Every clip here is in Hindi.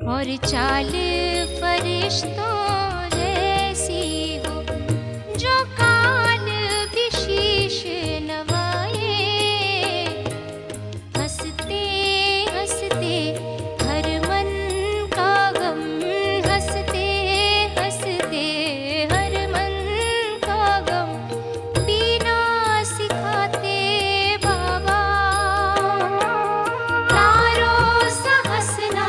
और चाल फरिश्तों जैसी हो, जो काल भी शीश नवाए। हंसते हंसते हर मन का गम, हंसते हंसते हर मन का गम पीना सिखाते बाबा। तारों सा हंसना,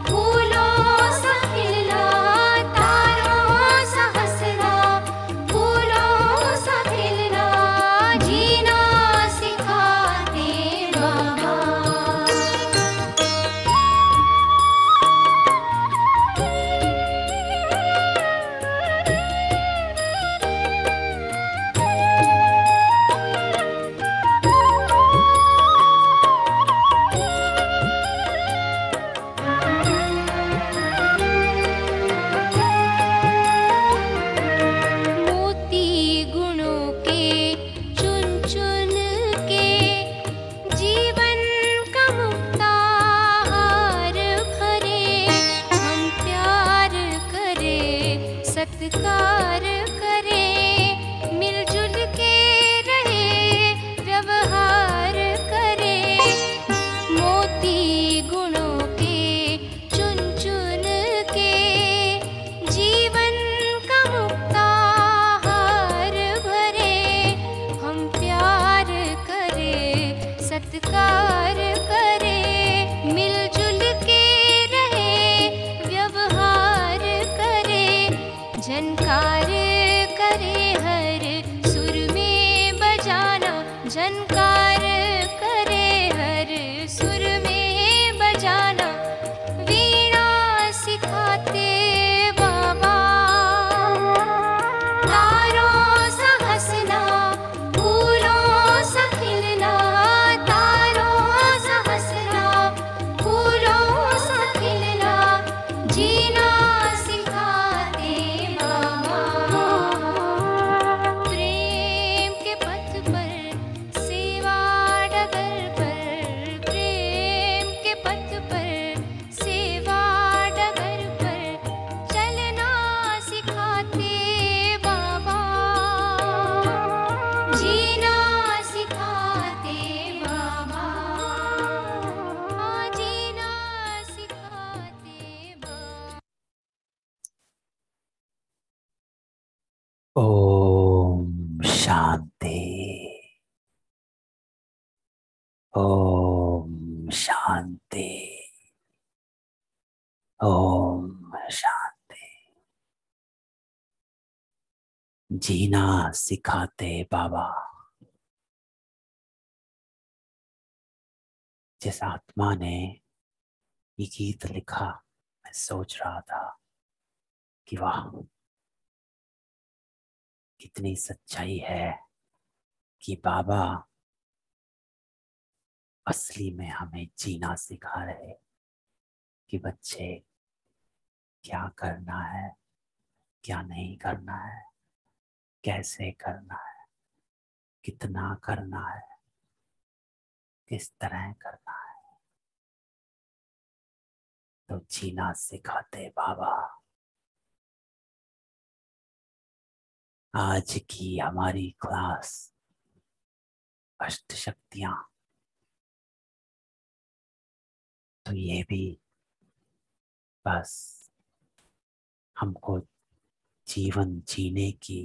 फूलों सा खिलना, तारों सा हंसना, फूलों सा खिलना, जीना सिखाते बाबा। मोती गुणों के चुन चुन के जीवन का मुक्ताहार भरे। हम प्यार करें, सत्कार करें, मिलजुल के रहे व्यवहार करें। मोती गुणों के चुन चुन के जीवन का मुक्ताहार भरे। हम प्यार करें, सत्कार करें, मिलजुल के रहे व्यवहार करें। झनकार करे हर सुर में बजाना, झनकार करे हर सुर में बजाना, वीणा सिखाते बाबा। तारों सा हंसना, फूलों सा खिलना, तारों सा हंसना, फूलों सा खिलना, जीना सिखाते बाबा। प्रेम के पथ पर, सेवा डगर पर, प्रेम के पथ पर, सेवा डगर पर चलना सिखाते बाबा। जीना सिखाते बाबा, हाँ जीना सिखाते बाबा। ओम शांति। ओम शांति। ओम शांति। जीना सिखाते बाबा। जिस आत्मा ने ये गीत लिखा, मैं सोच रहा था कि वाह, कितनी सच्चाई है कि बाबा असली में हमें जीना सिखा रहे कि बच्चे क्या करना है, क्या नहीं करना है, कैसे करना है, कितना करना है, किस तरह करना है। तो जीना सिखाते बाबा। आज की हमारी क्लास अष्ट शक्तियां, तो ये भी बस हमको जीवन जीने की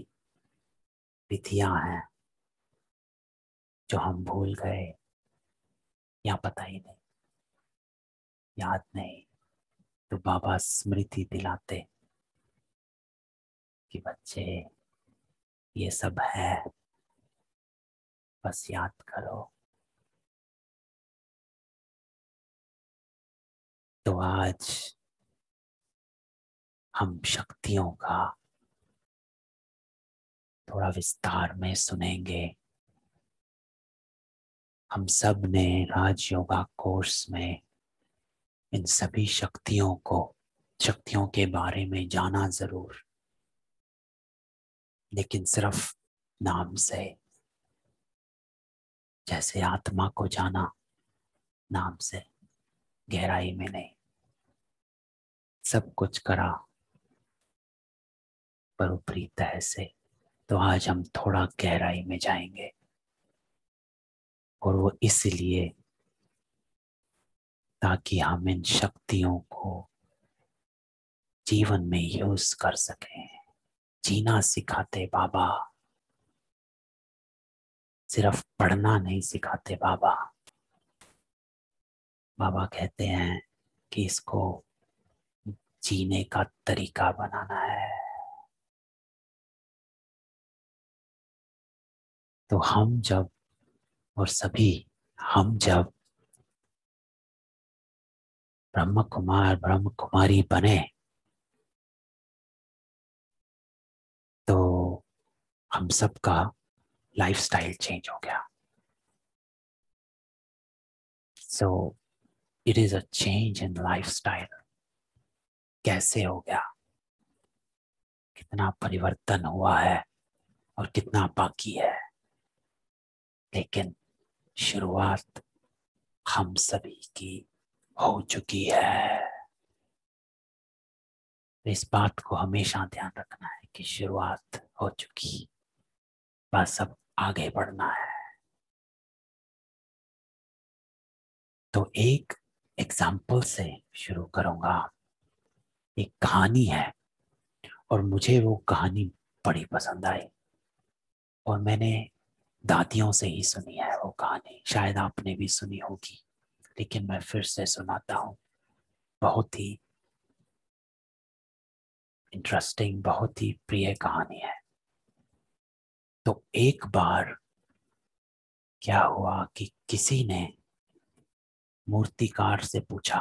विधियां हैं जो हम भूल गए या पता ही नहीं, याद नहीं। तो बाबा स्मृति दिलाते कि बच्चे ये सब है, बस याद करो। तो आज हम शक्तियों का थोड़ा विस्तार में सुनेंगे। हम सब ने राजयोगा कोर्स में इन सभी शक्तियों के बारे में जाना जरूर, लेकिन सिर्फ नाम से, जैसे आत्मा को जाना नाम से, गहराई में नहीं। सब कुछ करा पर ऊपरी तह से। तो आज हम थोड़ा गहराई में जाएंगे, और वो इसलिए ताकि हम इन शक्तियों को जीवन में यूज कर सकें। जीना सिखाते बाबा, सिर्फ पढ़ना नहीं सिखाते बाबा। बाबा कहते हैं कि इसको जीने का तरीका बनाना है। तो हम जब, और सभी हम जब ब्रह्म कुमार ब्रह्म कुमारी बने, तो हम सबका लाइफस्टाइल चेंज हो गया। So it is a change in lifestyle. कैसे हो गया, कितना परिवर्तन हुआ है और कितना बाकी है, लेकिन शुरुआत हम सभी की हो चुकी है। इस बात को हमेशा ध्यान रखना है कि शुरुआत हो चुकी, बस अब आगे बढ़ना है। तो एक एग्जाम्पल से शुरू करूंगा। एक कहानी है और मुझे वो कहानी बड़ी पसंद आई, और मैंने दादियों से ही सुनी है वो कहानी। शायद आपने भी सुनी होगी, लेकिन मैं फिर से सुनाता हूँ। बहुत ही इंटरेस्टिंग, बहुत ही प्रिय कहानी है। तो एक बार क्या हुआ कि किसी ने मूर्तिकार से पूछा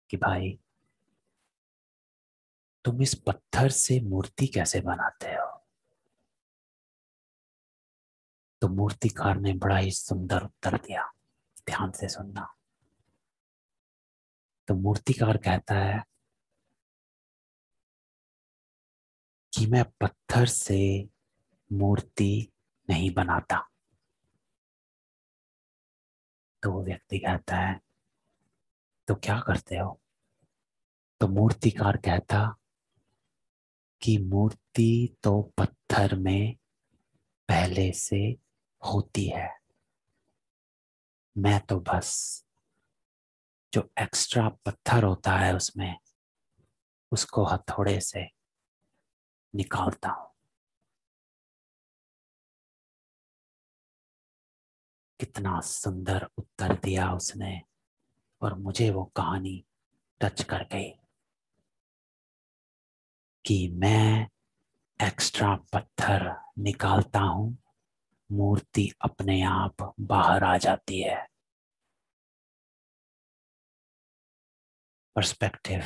कि भाई, तुम इस पत्थर से मूर्ति कैसे बनाते हो? तो मूर्तिकार ने बड़ा ही सुंदर उत्तर दिया। ध्यान से सुनना। तो मूर्तिकार कहता है कि मैं पत्थर से मूर्ति नहीं बनाता। तो वो व्यक्ति कहता है तो क्या करते हो? तो मूर्तिकार कहता कि मूर्ति तो पत्थर में पहले से होती है, मैं तो बस जो एक्स्ट्रा पत्थर होता है उसमें, उसको हथौड़े से निकालता हूं। कितना सुंदर उत्तर दिया उसने, और मुझे वो कहानी टच कर गई कि मैं एक्स्ट्रा पत्थर निकालता हूं, मूर्ति अपने आप बाहर आ जाती है। पर्सपेक्टिव,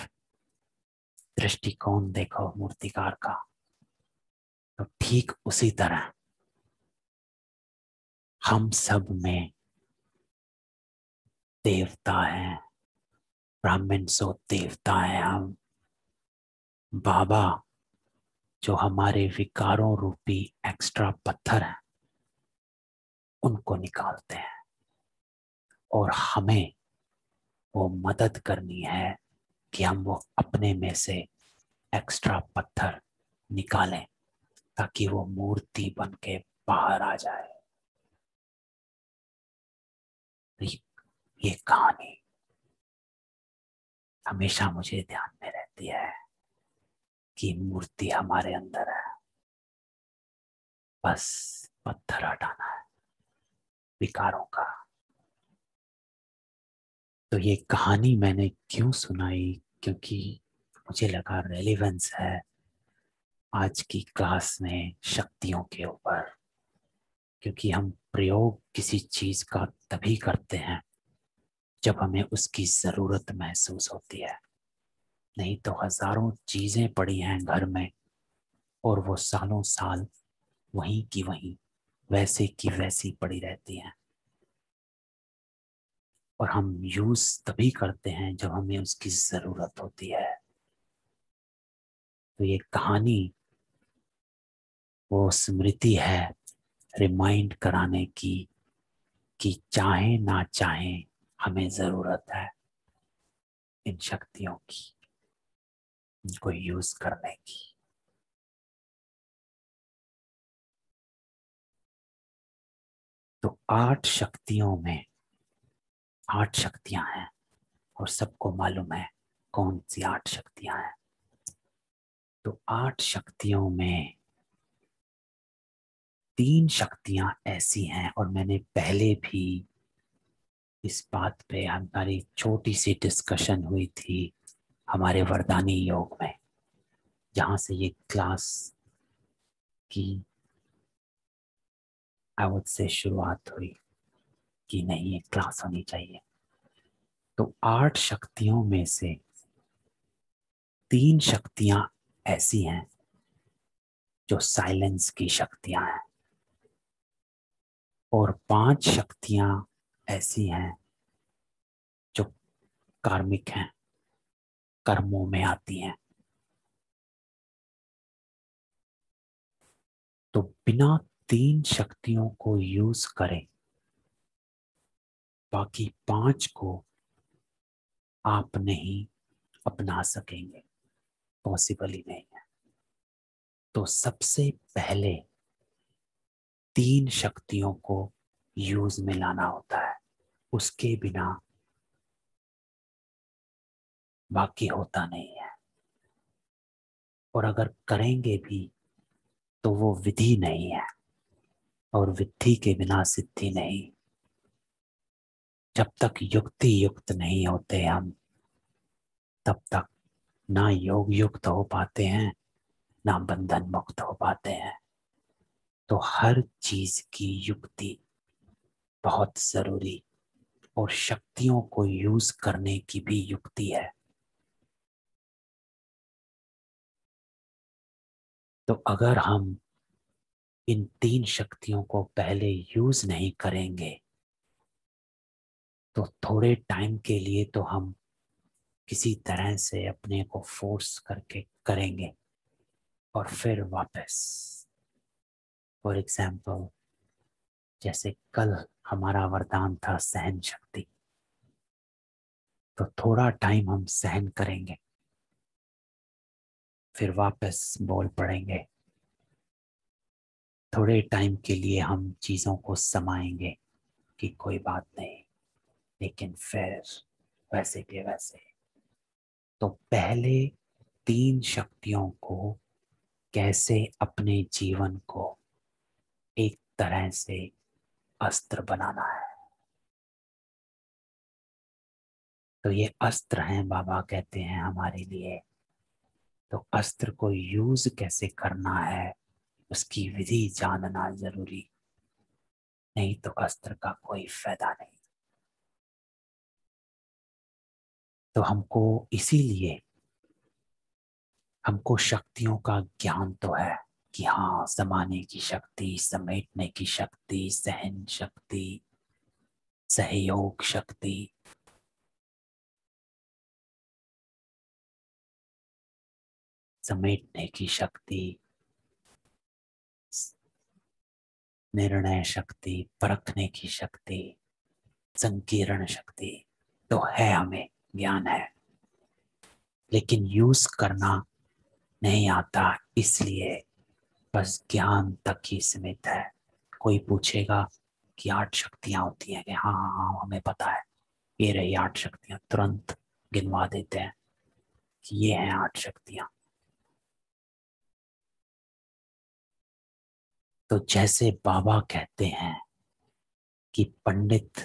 दृष्टिकोण देखो मूर्तिकार का। तो ठीक उसी तरह हम सब में देवता हैं, ब्राह्मण सो देवता हैं हम। बाबा जो हमारे विकारों रूपी एक्स्ट्रा पत्थर हैं, उनको निकालते हैं, और हमें वो मदद करनी है कि हम वो अपने में से एक्स्ट्रा पत्थर निकालें, ताकि वो मूर्ति बन के बाहर आ जाए। ये कहानी हमेशा मुझे ध्यान में रहती है कि मूर्ति हमारे अंदर है, बस पत्थर हटाना है विकारों का। तो ये कहानी मैंने क्यों सुनाई, क्योंकि मुझे लगा रेलेवेंस है आज की क्लास में शक्तियों के ऊपर। क्योंकि हम प्रयोग किसी चीज का तभी करते हैं जब हमें उसकी जरूरत महसूस होती है। नहीं तो हजारों चीजें पड़ी हैं घर में, और वो सालों साल वहीं की वहीं, वैसे की वैसी पड़ी रहती हैं, और हम यूज तभी करते हैं जब हमें उसकी जरूरत होती है। तो ये कहानी वो स्मृति है, रिमाइंड कराने की कि चाहे ना चाहे हमें जरूरत है इन शक्तियों की। इनको यूज करने की। तो 8 शक्तियों में 8 शक्तियां हैं और सबको मालूम है कौन सी 8 शक्तियां हैं। तो 8 शक्तियों में 3 शक्तियां ऐसी हैं, और मैंने पहले भी इस बात पे हमारी छोटी सी डिस्कशन हुई थी हमारे वरदानी योग में, जहां से ये क्लास की आई वुड से शुरुआत हुई कि नहीं ये क्लास होनी चाहिए। तो 8 शक्तियों में से 3 शक्तियां ऐसी हैं जो साइलेंस की शक्तियां हैं, और 5 शक्तियां ऐसी हैं जो कार्मिक हैं, कर्मों में आती हैं। तो बिना 3 शक्तियों को यूज करें बाकी 5 को आप नहीं अपना सकेंगे, पॉसिबल ही नहीं है। तो सबसे पहले 3 शक्तियों को यूज में लाना होता है, उसके बिना बाकी होता नहीं है। और अगर करेंगे भी तो वो विधि नहीं है, और विधि के बिना सिद्धि नहीं। जब तक युक्ति युक्त नहीं होते हम, तब तक ना योग युक्त हो पाते हैं, ना बंधन मुक्त हो पाते हैं। तो हर चीज की युक्ति बहुत जरूरी, और शक्तियों को यूज करने की भी युक्ति है। तो अगर हम इन 3 शक्तियों को पहले यूज नहीं करेंगे तो थोड़े टाइम के लिए तो हम किसी तरह से अपने को फोर्स करके करेंगे, और फिर वापस। फॉर एग्जाम्पल, जैसे कल हमारा वरदान था सहन शक्ति, तो थोड़ा टाइम हम सहन करेंगे, फिर वापस बोल पड़ेंगे। थोड़े टाइम के लिए हम चीज़ों को समाएंगे कि कोई बात नहीं, लेकिन फिर वैसे के वैसे। तो पहले 3 शक्तियों को कैसे अपने जीवन को एक तरह से अस्त्र बनाना है। तो ये अस्त्र हैं, बाबा कहते हैं हमारे लिए। तो अस्त्र को यूज कैसे करना है उसकी विधि जानना जरूरी, नहीं तो अस्त्र का कोई फायदा नहीं। तो हमको इसीलिए हमको शक्तियों का ज्ञान तो है कि हाँ, समाने की शक्ति, समेटने की शक्ति, सहन शक्ति, सहयोग शक्ति, समेटने की शक्ति, निर्णय शक्ति, परखने की शक्ति, संकीर्ण शक्ति तो है, हमें ज्ञान है, लेकिन यूज करना नहीं आता। इसलिए बस ज्ञान तक ही सीमित है। कोई पूछेगा कि 8 शक्तियां होती हैं कि हाँ हाँ हाँ हमें पता है, ये रही 8 शक्तियां, तुरंत गिनवा देते हैं कि ये हैं 8 शक्तियां। तो जैसे बाबा कहते हैं कि पंडित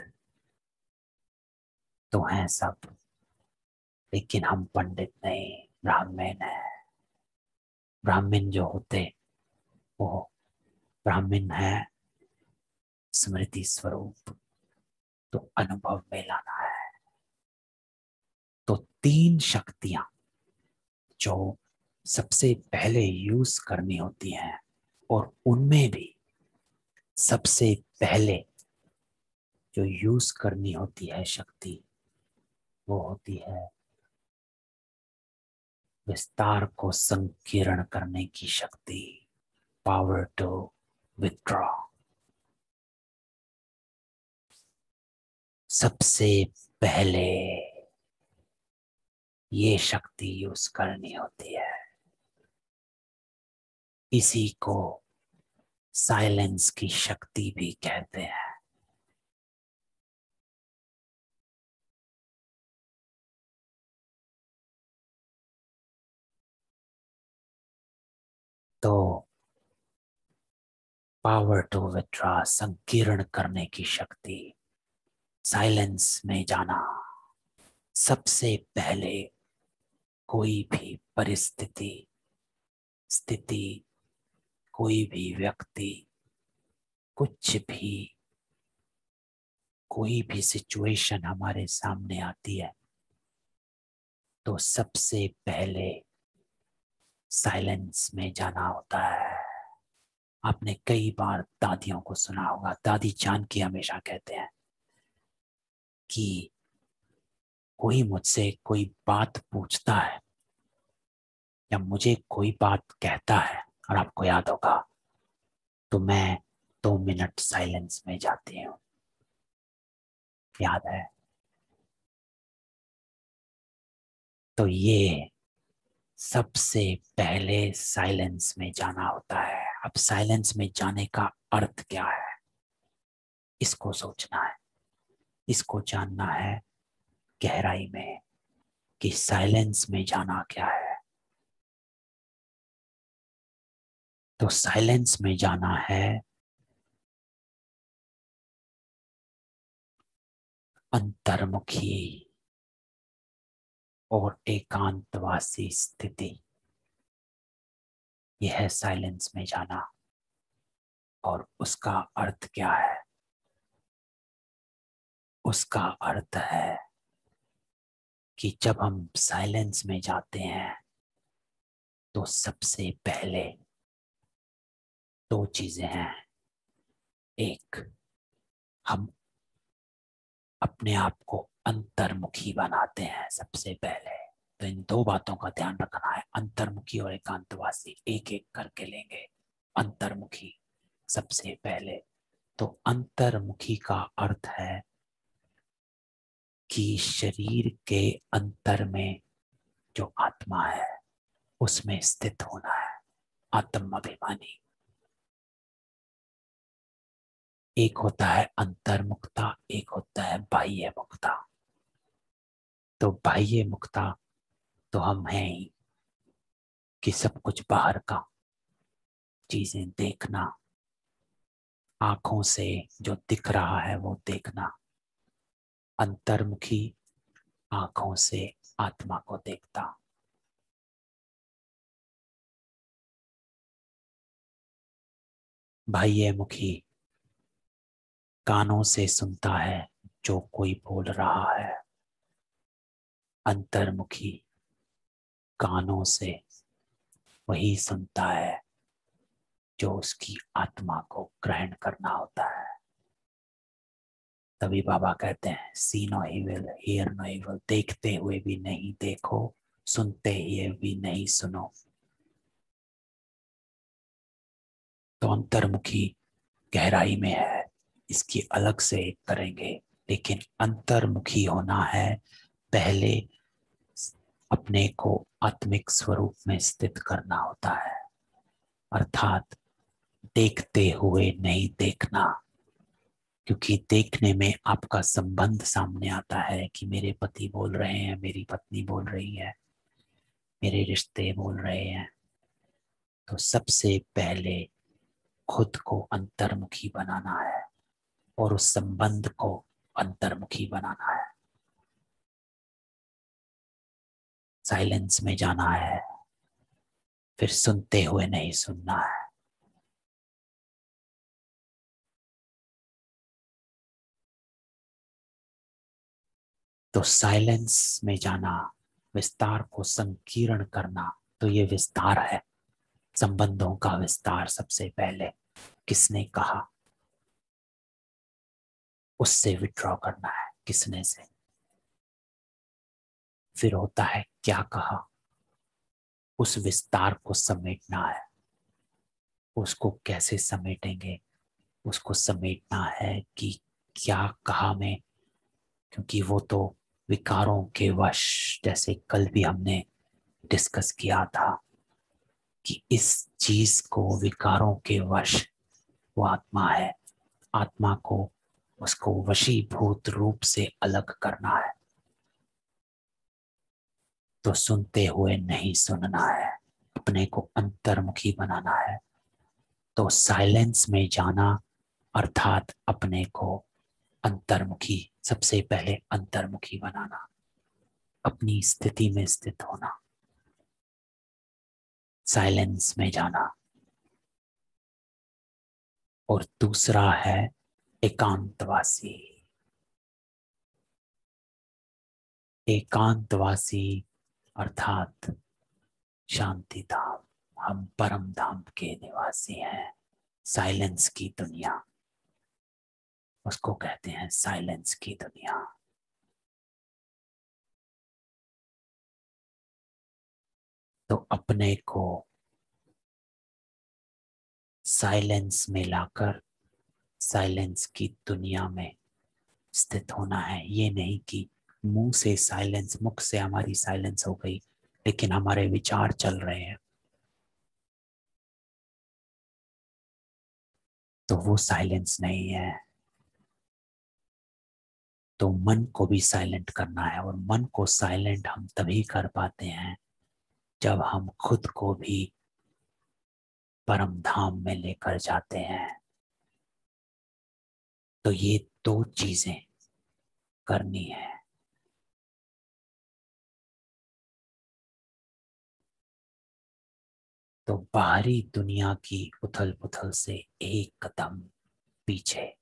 तो हैं सब, लेकिन हम पंडित नहीं, ब्राह्मण है। ब्राह्मण जो होते वो ब्राह्मण है स्मृति स्वरूप, तो अनुभव में लाना है। तो 3 शक्तियां जो सबसे पहले यूज करनी होती हैं, और उनमें भी सबसे पहले जो यूज करनी होती है शक्ति, वो होती है विस्तार को संकीर्ण करने की शक्ति, पावर टू विथड्रॉ। सबसे पहले ये शक्ति यूज करनी होती है। इसी को साइलेंस की शक्ति भी कहते हैं। तो पावर टू विथड्रॉ, संकीर्ण करने की शक्ति, साइलेंस में जाना। सबसे पहले कोई भी परिस्थिति, स्थिति, कोई भी व्यक्ति, कुछ भी, कोई भी सिचुएशन हमारे सामने आती है तो सबसे पहले साइलेंस में जाना होता है। आपने कई बार दादियों को सुना होगा, दादी जानकी हमेशा कहते हैं कि कोई मुझसे कोई बात पूछता है या मुझे कोई बात कहता है और आपको याद होगा तो मैं 2 मिनट साइलेंस में जाती हूँ। याद है? तो ये सबसे पहले साइलेंस में जाना होता है। अब साइलेंस में जाने का अर्थ क्या है, इसको सोचना है, इसको जानना है गहराई में कि साइलेंस में जाना क्या है। तो साइलेंस में जाना है अंतर्मुखी और एकांतवासी स्थिति। यह है साइलेंस में जाना। और उसका अर्थ क्या है? उसका अर्थ है कि जब हम साइलेंस में जाते हैं तो सबसे पहले 2 चीजें हैं। एक, हम अपने आप को अंतर्मुखी बनाते हैं सबसे पहले। तो इन 2 बातों का ध्यान रखना है, अंतर्मुखी और एकांतवासी। एक एक करके लेंगे। अंतर्मुखी सबसे पहले। तो अंतर्मुखी का अर्थ है कि शरीर के अंतर में जो आत्मा है उसमें स्थित होना है, आत्माभिमानी। एक होता है अंतर्मुखता, एक होता है बाह्य मुक्ता। तो बाह्य मुक्ता तो हम हैं ही कि सब कुछ बाहर का चीजें देखना, आंखों से जो दिख रहा है वो देखना। अंतर्मुखी आंखों से आत्मा को देखता। बाह्यमुखी कानों से सुनता है जो कोई बोल रहा है। अंतर्मुखी कानों से वही सुनता है जो उसकी आत्मा को ग्रहण करना होता है। तभी बाबा कहते हैं see no evil, hear no evil. देखते हुए भी नहीं देखो, सुनते हुए भी नहीं सुनो। तो अंतर्मुखी गहराई में है, इसकी अलग से करेंगे। लेकिन अंतर्मुखी होना है पहले अपने को आत्मिक स्वरूप में स्थित करना होता है। अर्थात देखते हुए नहीं देखना, क्योंकि देखने में आपका संबंध सामने आता है कि मेरे पति बोल रहे हैं, मेरी पत्नी बोल रही है, मेरे रिश्ते बोल रहे हैं। तो सबसे पहले खुद को अंतर्मुखी बनाना है और उस संबंध को अंतर्मुखी बनाना है। साइलेंस में जाना है, फिर सुनते हुए नहीं सुनना है। तो साइलेंस में जाना, विस्तार को संकीर्ण करना। तो ये विस्तार है, संबंधों का विस्तार। सबसे पहले किसने कहा उससे विड्रॉ करना है, किसने से। फिर होता है क्या कहा, उस विस्तार को समेटना है। उसको कैसे समेटेंगे? उसको समेटना है कि क्या कहा मैं, क्योंकि वो तो विकारों के वश, जैसे कल भी हमने डिस्कस किया था कि इस चीज को विकारों के वश वो आत्मा है, आत्मा को उसको वशीभूत रूप से अलग करना है। तो सुनते हुए नहीं सुनना है, अपने को अंतर्मुखी बनाना है। तो साइलेंस में जाना अर्थात अपने को अंतर्मुखी, सबसे पहले अंतर्मुखी बनाना, अपनी स्थिति में स्थित होना, साइलेंस में जाना। और दूसरा है एकांतवासी। एकांतवासी अर्थात शांति धाम, हम परम धाम के निवासी हैं। साइलेंस की दुनिया, उसको कहते हैं साइलेंस की दुनिया। तो अपने को साइलेंस में लाकर साइलेंस की दुनिया में स्थित होना है। ये नहीं कि मुंह से साइलेंस, मुख से हमारी साइलेंस हो गई लेकिन हमारे विचार चल रहे हैं, तो वो साइलेंस नहीं है। तो मन को भी साइलेंट करना है, और मन को साइलेंट हम तभी कर पाते हैं जब हम खुद को भी परम धाम में लेकर जाते हैं। तो ये दो चीजें करनी है। तो बाहरी दुनिया की उथल पुथल से एक कदम पीछे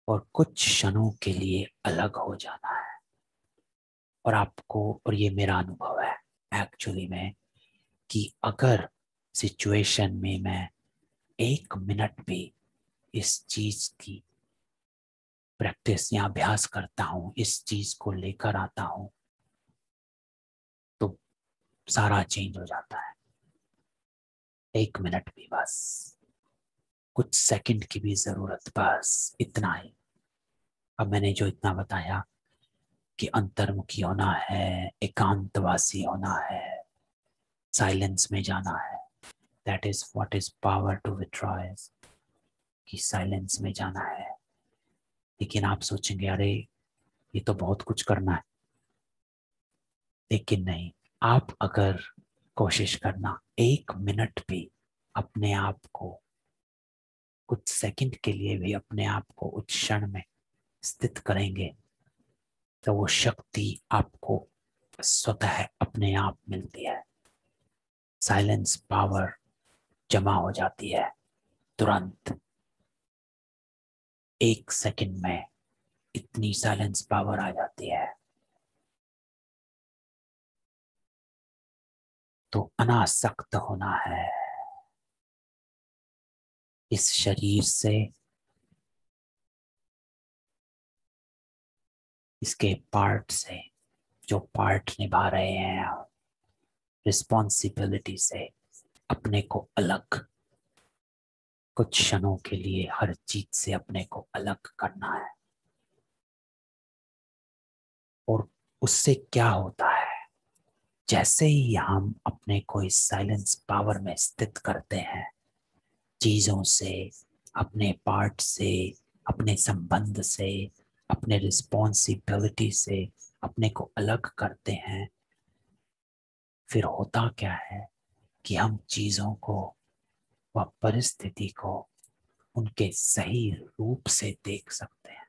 और कुछ क्षणों के लिए अलग हो जाना है। और आपको, और ये मेरा अनुभव है एक्चुअली में, कि अगर सिचुएशन में मैं 1 मिनट भी इस चीज की प्रैक्टिस या अभ्यास करता हूँ, इस चीज को लेकर आता हूँ, तो सारा चेंज हो जाता है। 1 मिनट भी, बस कुछ सेकंड की भी जरूरत, बस इतना ही। अब मैंने जो इतना बताया कि अंतर्मुखी होना है, एकांतवासी होना है, साइलेंस में जाना है, that is what is power to withdraw, कि साइलेंस में जाना है। लेकिन आप सोचेंगे अरे ये तो बहुत कुछ करना है, लेकिन नहीं। आप अगर कोशिश करना 1 मिनट भी अपने आप को, कुछ सेकंड के लिए भी अपने आप को उस क्षण में स्थित करेंगे, तो वो शक्ति आपको स्वतः अपने आप मिलती है। साइलेंस पावर जमा हो जाती है तुरंत। 1 सेकंड में इतनी साइलेंस पावर आ जाती है। तो अनासक्त होना है इस शरीर से, इसके पार्ट से, जो पार्ट निभा रहे हैं, रिस्पॉन्सिबिलिटी से अपने को अलग, कुछ क्षणों के लिए हर चीज से अपने को अलग करना है। और उससे क्या होता है, जैसे ही हम अपने को इस साइलेंस पावर में स्थित करते हैं, चीजों से, अपने पार्ट से, अपने संबंध से, अपने रिस्पॉन्सिबिलिटी से अपने को अलग करते हैं, फिर होता क्या है कि हम चीजों को व परिस्थिति को उनके सही रूप से देख सकते हैं।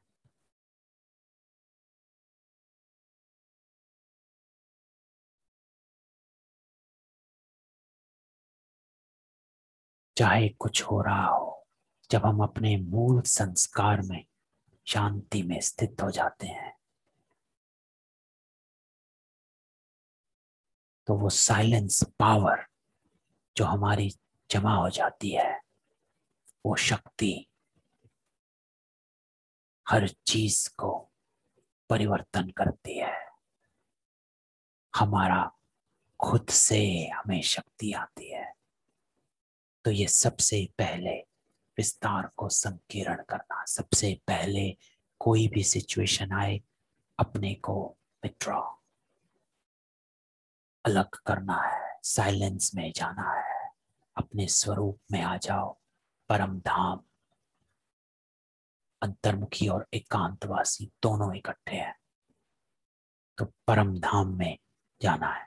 चाहे कुछ हो रहा हो, जब हम अपने मूल संस्कार में, शांति में स्थित हो जाते हैं, तो वो साइलेंस पावर जो हमारी जमा हो जाती है, वो शक्ति हर चीज को परिवर्तन करती है। हमारा खुद से हमें शक्ति आती है। तो ये सबसे पहले विस्तार को संकीर्ण करना, सबसे पहले कोई भी सिचुएशन आए अपने को विथड्रॉ, अलग करना है, साइलेंस में जाना है, अपने स्वरूप में आ जाओ। परम धाम, अंतर्मुखी और एकांतवासी दोनों इकट्ठे हैं, तो परम धाम में जाना है।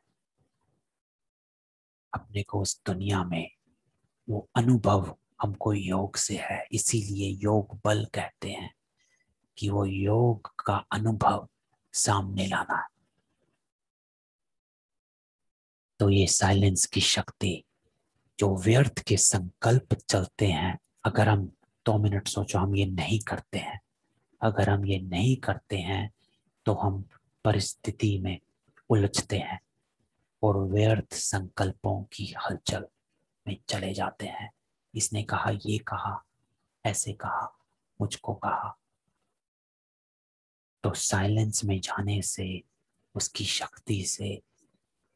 अपने को उस दुनिया में वो अनुभव हमको योग से है, इसीलिए योग बल कहते हैं कि वो योग का अनुभव सामने लाना है। तो ये साइलेंस की शक्ति, जो व्यर्थ के संकल्प चलते हैं, अगर हम 2 मिनट सोचो, हम ये नहीं करते हैं, अगर हम ये नहीं करते हैं तो हम परिस्थिति में उलझते हैं और व्यर्थ संकल्पों की हलचल में चले जाते हैं। इसने कहा, ये कहा, ऐसे कहा, मुझको कहा। तो साइलेंस में जाने से, उसकी शक्ति से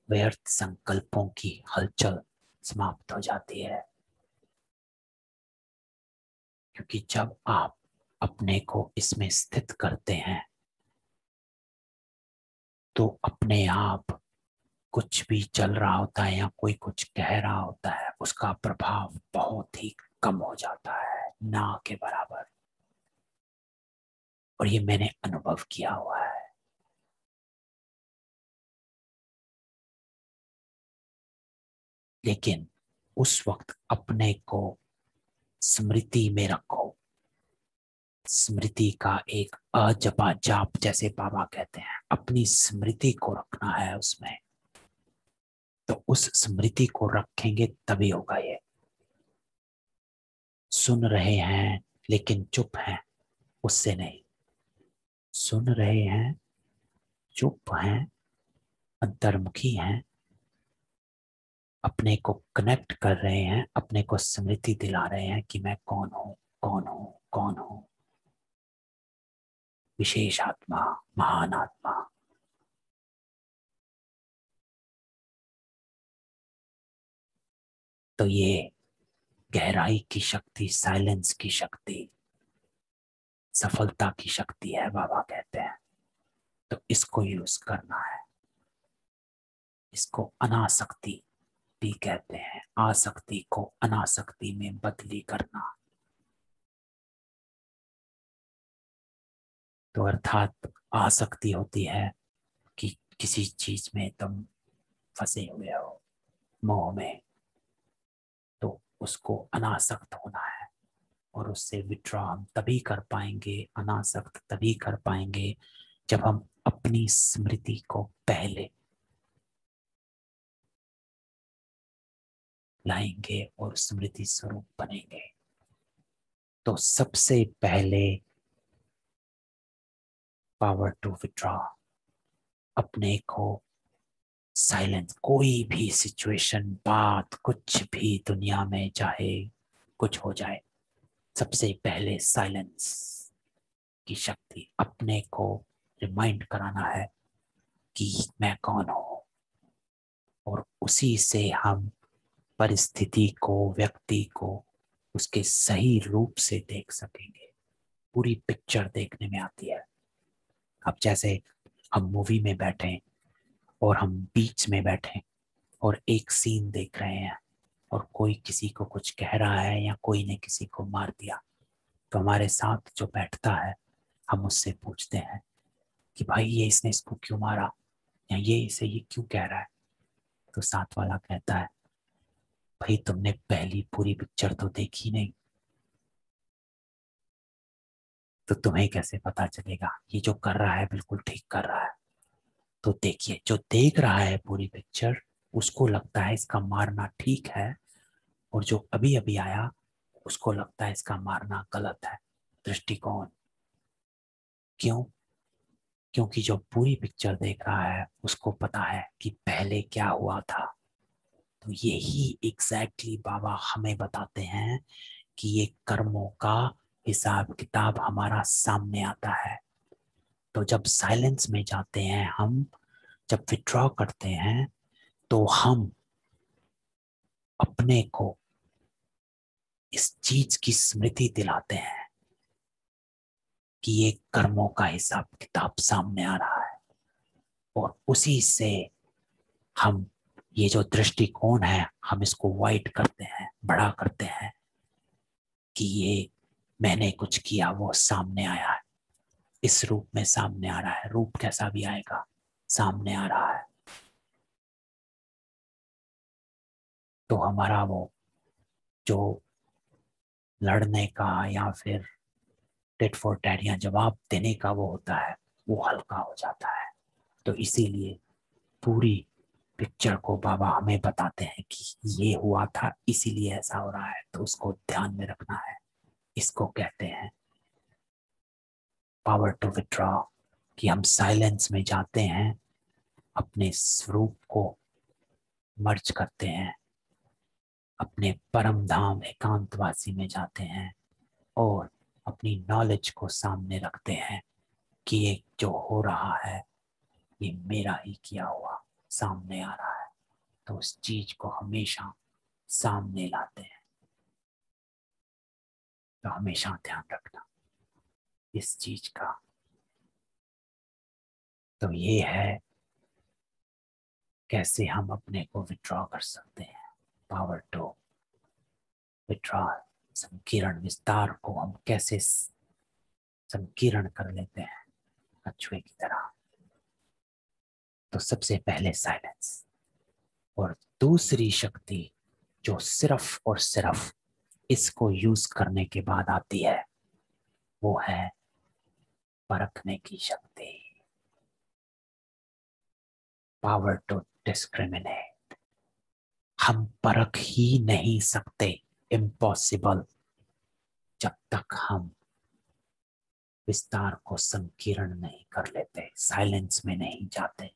व्यर्थ संकल्पों की हलचल समाप्त हो जाती है। क्योंकि जब आप अपने को इसमें स्थित करते हैं तो अपने आप कुछ भी चल रहा होता है या कोई कुछ कह रहा होता है, उसका प्रभाव बहुत ही कम हो जाता है, ना के बराबर। और ये मैंने अनुभव किया हुआ है। लेकिन उस वक्त अपने को स्मृति में रखो। स्मृति का एक अजपा जाप, जैसे बाबा कहते हैं, अपनी स्मृति को रखना है उसमें। तो उस स्मृति को रखेंगे तभी होगा ये। सुन रहे हैं लेकिन चुप हैं, उससे नहीं। सुन रहे हैं, चुप हैं, अंतर्मुखी हैं, अपने को कनेक्ट कर रहे हैं, अपने को स्मृति दिला रहे हैं कि मैं कौन हूं, कौन हूं, कौन हूं। विशेष आत्मा, महान आत्मा। तो ये गहराई की शक्ति, साइलेंस की शक्ति, सफलता की शक्ति है, बाबा कहते हैं। तो इसको यूज करना है। इसको अनासक्ति भी कहते हैं, आसक्ति को अनासक्ति में बदली करना। तो अर्थात आसक्ति होती है कि किसी चीज में तुम फंसे हुए हो, मोह में, तो उसको अनासक्त होना है। और उससे विड्रॉ हम तभी कर पाएंगे, अनासक्त तभी कर पाएंगे, जब हम अपनी स्मृति को पहले लाएंगे और स्मृति स्वरूप बनेंगे। तो सबसे पहले पावर टू विड्रॉ, अपने को साइलेंस। कोई भी सिचुएशन, बात, कुछ भी दुनिया में चाहे कुछ हो जाए, सबसे पहले साइलेंस की शक्ति, अपने को रिमाइंड कराना है कि मैं कौन हूं। और उसी से हम परिस्थिति को, व्यक्ति को उसके सही रूप से देख सकेंगे। पूरी पिक्चर देखने में आती है। अब जैसे हम मूवी में बैठे और हम बीच में बैठे और एक सीन देख रहे हैं और कोई किसी को कुछ कह रहा है या कोई ने किसी को मार दिया, तो हमारे साथ जो बैठता है, हम उससे पूछते हैं कि भाई ये इसने इसको क्यों मारा, या ये इसे ये क्यों कह रहा है। तो साथ वाला कहता है, भाई तुमने पहली पूरी पिक्चर तो देखी नहीं, तो तुम्हें कैसे पता चलेगा ये जो कर रहा है बिल्कुल ठीक कर रहा है। तो देखिए, जो देख रहा है पूरी पिक्चर, उसको लगता है इसका मारना ठीक है, और जो अभी अभी आया उसको लगता है इसका मारना गलत है। दृष्टिकोण। क्यों? क्योंकि जो पूरी पिक्चर देख रहा है उसको पता है कि पहले क्या हुआ था। तो यही एग्जैक्टली बाबा हमें बताते हैं कि ये कर्मों का हिसाब किताब हमारा सामने आता है। तो जब साइलेंस में जाते हैं हम, जब विथड्रॉ करते हैं, तो हम अपने को इस चीज की स्मृति दिलाते हैं कि ये कर्मों का हिसाब किताब सामने आ रहा है, और उसी से हम ये जो दृष्टिकोण है हम इसको वाइड करते हैं, बड़ा करते हैं कि ये मैंने कुछ किया वो सामने आया है, इस रूप में सामने आ रहा है, रूप कैसा भी आएगा सामने आ रहा है। तो हमारा वो जो लड़ने का या फिर टिट फॉर टैट या जवाब देने का वो होता है वो हल्का हो जाता है। तो इसीलिए पूरी पिक्चर को बाबा हमें बताते हैं कि ये हुआ था इसीलिए ऐसा हो रहा है, तो उसको ध्यान में रखना है। इसको कहते हैं पावर टू विथड्रॉ, कि हम साइलेंस में जाते हैं, अपने स्वरूप को मर्ज करते हैं, अपने परम धाम एकांतवासी में जाते हैं और अपनी नॉलेज को सामने रखते हैं कि ये जो हो रहा है ये मेरा ही किया हुआ सामने आ रहा है। तो उस चीज को हमेशा सामने लाते हैं। तो हमेशा ध्यान रखना इस चीज का। तो ये है कैसे हम अपने को विड्रॉ कर सकते हैं। पावर टू विड्रॉ, संकीर्ण विस्तार को हम कैसे संकीर्ण कर लेते हैं कछुए की तरह। तो सबसे पहले साइलेंस, और दूसरी शक्ति जो सिर्फ और सिर्फ इसको यूज करने के बाद आती है वो है परखने की शक्ति। Power to discriminate. हम परख ही नहीं सकते, इम्पॉसिबल, जब तक हम विस्तार को संकीर्ण नहीं कर लेते, साइलेंस में नहीं जाते,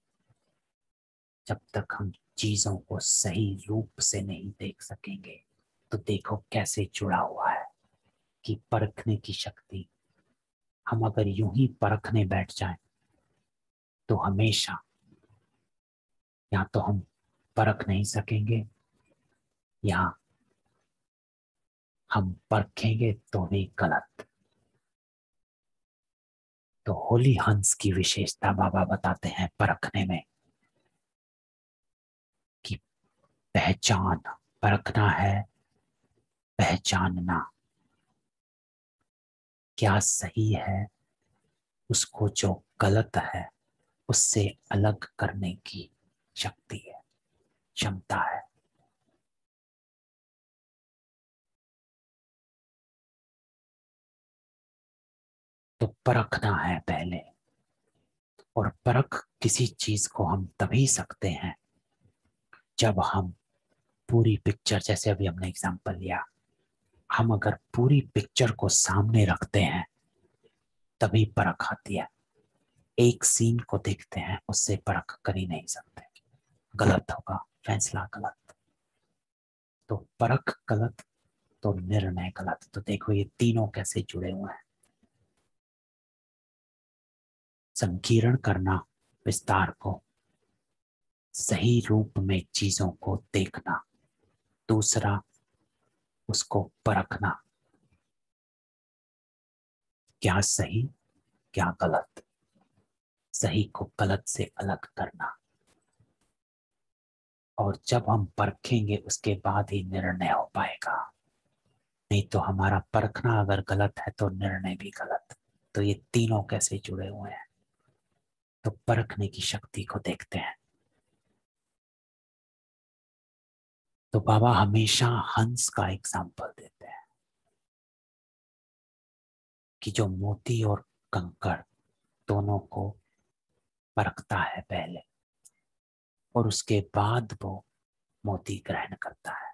जब तक हम चीजों को सही रूप से नहीं देख सकेंगे। तो देखो कैसे जुड़ा हुआ है कि परखने की शक्ति, हम अगर यूं ही परखने बैठ जाएं तो हमेशा या तो हम परख नहीं सकेंगे या हम परखेंगे तो भी गलत। तो होली हंस की विशेषता बाबा बताते हैं परखने में कि पहचान, परखना है पहचानना, क्या सही है उसको जो गलत है उससे अलग करने की शक्ति है, क्षमता है। तो परखना है पहले, और परख किसी चीज को हम तभी सकते हैं जब हम पूरी पिक्चर, जैसे अभी हमने एग्जांपल लिया, हम अगर पूरी पिक्चर को सामने रखते हैं तभी परख आती है। एक सीन को देखते हैं उससे परख कर ही नहीं सकते, गलत होगा, फैसला गलत। तो परख गलत तो निर्णय गलत। तो देखो ये तीनों कैसे जुड़े हुए हैं। संकीर्ण करना विस्तार को, सही रूप में चीजों को देखना, दूसरा उसको परखना, क्या सही क्या गलत, सही को गलत से अलग करना। और जब हम परखेंगे उसके बाद ही निर्णय हो पाएगा, नहीं तो हमारा परखना अगर गलत है तो निर्णय भी गलत। तो ये तीनों कैसे जुड़े हुए हैं। तो परखने की शक्ति को देखते हैं। तो बाबा हमेशा हंस का एग्जाम्पल देते हैं कि जो मोती और कंकड़ दोनों को परखता है पहले, और उसके बाद वो मोती ग्रहण करता है,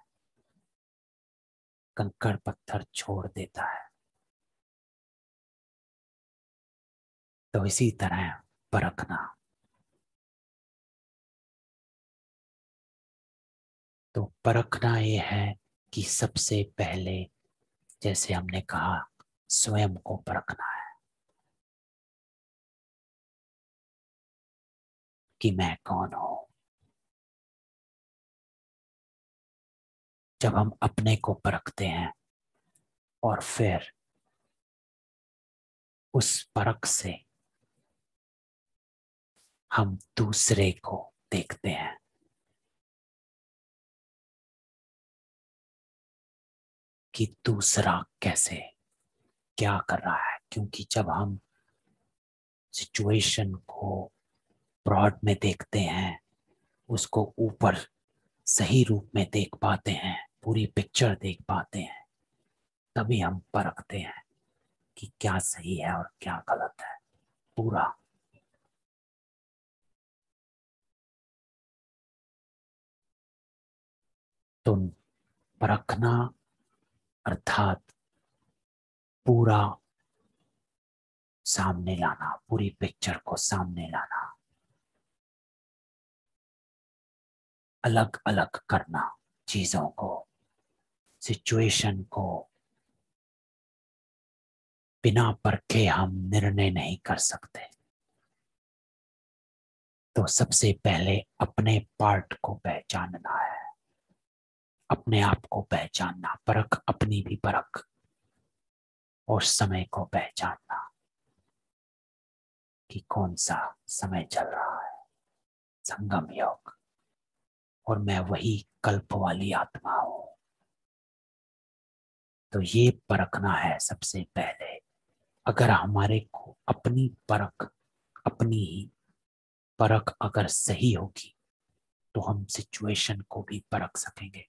कंकड़ पत्थर छोड़ देता है। तो इसी तरह परखना। तो परखना ये है कि सबसे पहले, जैसे हमने कहा, स्वयं को परखना है कि मैं कौन हूं। जब हम अपने को परखते हैं और फिर उस परख से हम दूसरे को देखते हैं। कि दूसरा कैसे क्या कर रहा है, क्योंकि जब हम सिचुएशन को ब्रॉड में देखते हैं, उसको ऊपर सही रूप में देख पाते हैं, पूरी पिक्चर देख पाते हैं, तभी हम परखते हैं कि क्या सही है और क्या गलत है पूरा। तो परखना अर्थात पूरा सामने लाना, पूरी पिक्चर को सामने लाना, अलग अलग करना चीजों को, सिचुएशन को। बिना परखे हम निर्णय नहीं कर सकते। तो सबसे पहले अपने पार्ट को पहचानना है, अपने आप को पहचानना, परख, अपनी भी परख, और समय को पहचानना कि कौन सा समय चल रहा है, संगम योग, और मैं वही कल्प वाली आत्मा हूं। तो ये परखना है सबसे पहले। अगर हमारे को अपनी परख, अपनी ही परख अगर सही होगी तो हम सिचुएशन को भी परख सकेंगे।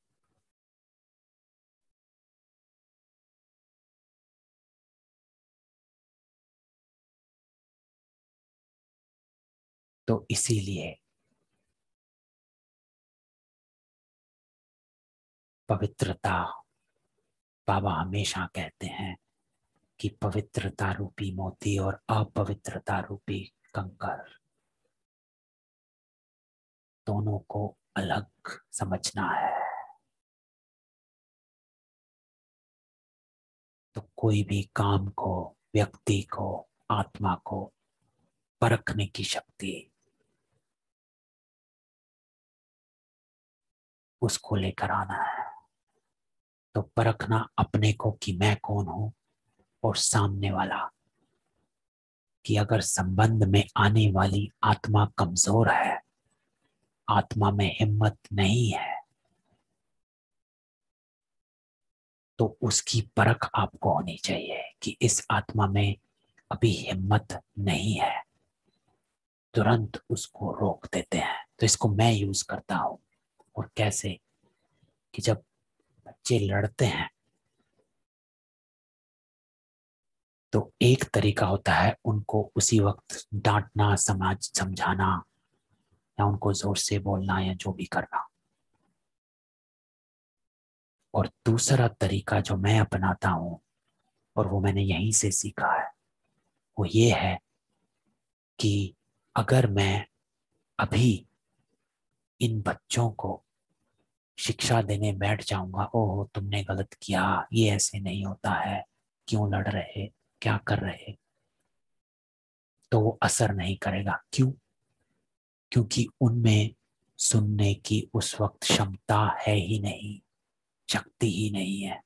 तो इसीलिए पवित्रता, बाबा हमेशा कहते हैं कि पवित्रता रूपी मोती और अपवित्रता रूपी कंकर, दोनों को अलग समझना है। तो कोई भी काम को, व्यक्ति को, आत्मा को परखने की शक्ति उसको लेकर आना है। तो परखना अपने को कि मैं कौन हूं, और सामने वाला कि अगर संबंध में आने वाली आत्मा कमजोर है, आत्मा में हिम्मत नहीं है, तो उसकी परख आपको होनी चाहिए कि इस आत्मा में अभी हिम्मत नहीं है। तुरंत उसको रोक देते हैं। तो इसको मैं यूज करता हूं। और कैसे कि जब बच्चे लड़ते हैं तो एक तरीका होता है उनको उसी वक्त डांटना, समझाना, या उनको जोर से बोलना, या जो भी करना। और दूसरा तरीका जो मैं अपनाता हूं, और वो मैंने यहीं से सीखा है, वो ये है कि अगर मैं अभी इन बच्चों को शिक्षा देने बैठ जाऊंगा, ओहो तुमने गलत किया, ये ऐसे नहीं होता है, क्यों लड़ रहे, क्या कर रहे, तो वो असर नहीं करेगा। क्यों? क्योंकि उनमें सुनने की उस वक्त क्षमता है ही नहीं, शक्ति ही नहीं है।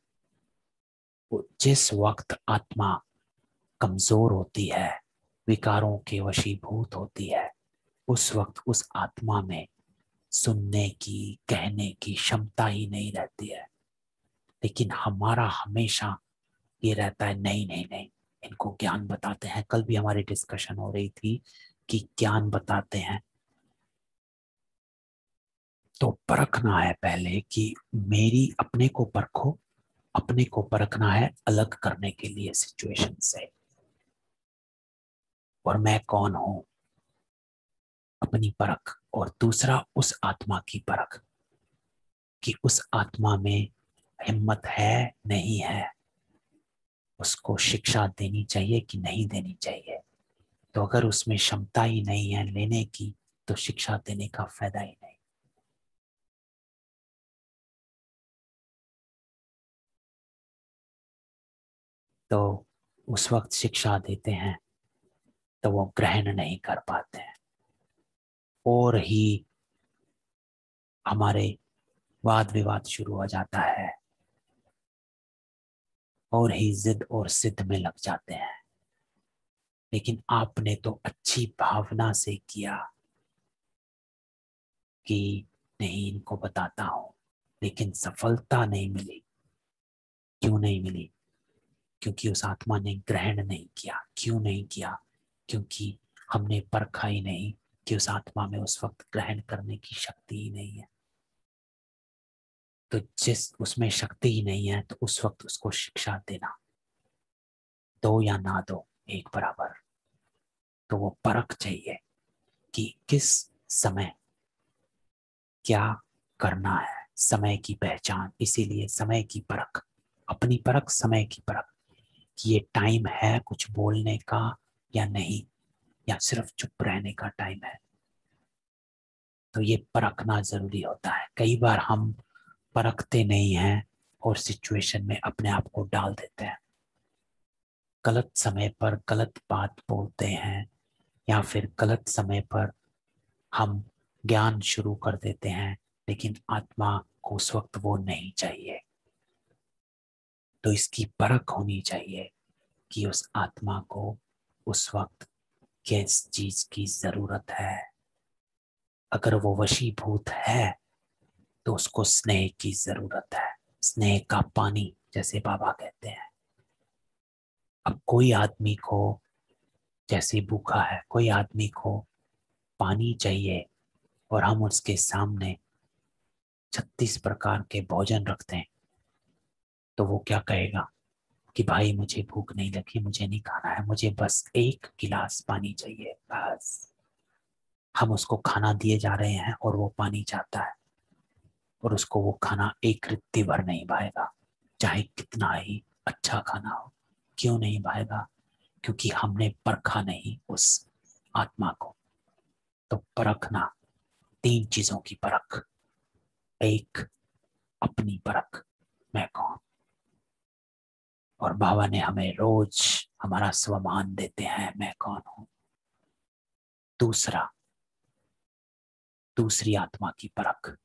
वो जिस वक्त आत्मा कमजोर होती है, विकारों के वशीभूत होती है, उस वक्त उस आत्मा में सुनने की, कहने की क्षमता ही नहीं रहती है। लेकिन हमारा हमेशा ये रहता है, नहीं नहीं नहीं, इनको ज्ञान बताते हैं। कल भी हमारी डिस्कशन हो रही थी कि ज्ञान बताते हैं। तो परखना है पहले कि मेरी, अपने को परखो, अपने को परखना है अलग करने के लिए सिचुएशन से, और मैं कौन हूं, अपनी परख। और दूसरा उस आत्मा की परख कि उस आत्मा में हिम्मत है नहीं है, उसको शिक्षा देनी चाहिए कि नहीं देनी चाहिए। तो अगर उसमें क्षमता ही नहीं है लेने की, तो शिक्षा देने का फायदा ही नहीं। तो उस वक्त शिक्षा देते हैं तो वो ग्रहण नहीं कर पाते हैं, और ही हमारे वाद विवाद शुरू हो जाता है, और ही जिद और सिद्ध में लग जाते हैं। लेकिन आपने तो अच्छी भावना से किया कि नहीं इनको बताता हूं, लेकिन सफलता नहीं मिली। क्यों नहीं मिली? क्योंकि उस आत्मा ने ग्रहण नहीं किया। क्यों नहीं किया? क्योंकि हमने परखा ही नहीं कि उस आत्मा में उस वक्त ग्रहण करने की शक्ति ही नहीं है। तो जिस उसमें शक्ति ही नहीं है तो उस वक्त उसको शिक्षा देना, दो या ना दो एक बराबर। तो वो परख चाहिए कि किस समय क्या करना है, समय की पहचान। इसीलिए समय की परख, अपनी परख, समय की परख कि ये टाइम है कुछ बोलने का या नहीं, या सिर्फ चुप रहने का टाइम है। तो ये परखना जरूरी होता है। कई बार हम परखते नहीं हैं और सिचुएशन में अपने आप को डाल देते हैं, गलत समय पर गलत बात बोलते हैं, या फिर गलत समय पर हम ज्ञान शुरू कर देते हैं, लेकिन आत्मा को उस वक्त वो नहीं चाहिए। तो इसकी परख होनी चाहिए कि उस आत्मा को उस वक्त किस चीज की जरूरत है। अगर वो वशीभूत है तो उसको स्नेह की जरूरत है, स्नेह का पानी जैसे बाबा कहते हैं। अब कोई आदमी को जैसे भूखा है, कोई आदमी को पानी चाहिए और हम उसके सामने 36 प्रकार के भोजन रखते हैं, तो वो क्या कहेगा कि भाई मुझे भूख नहीं लगी, मुझे नहीं खाना है, मुझे बस एक गिलास पानी चाहिए बस। हम उसको खाना दिए जा रहे हैं और वो पानी चाहता है, और उसको वो खाना एक रित्ती भर नहीं भाएगा, चाहे कितना ही अच्छा खाना हो। क्यों नहीं भाएगा? क्योंकि हमने परखा नहीं उस आत्मा को। तो परखना, तीन चीजों की परख। एक, अपनी परख, मैं कौन। और बाबा ने हमें रोज हमारा स्वमान देते हैं, मैं कौन हूं। दूसरा, दूसरी आत्मा की परख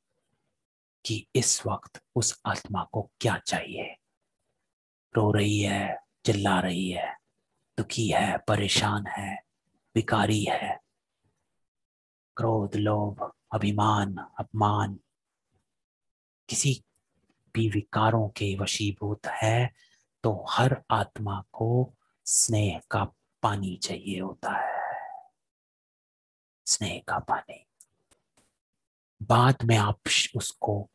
कि इस वक्त उस आत्मा को क्या चाहिए। रो रही है, चिल्ला रही है, दुखी है, परेशान है, विकारी है, क्रोध, लोभ, अभिमान, अपमान, किसी भी विकारों के वशीभूत है, तो हर आत्मा को स्नेह का पानी चाहिए होता है। स्नेह का पानी। बाद में आप उसको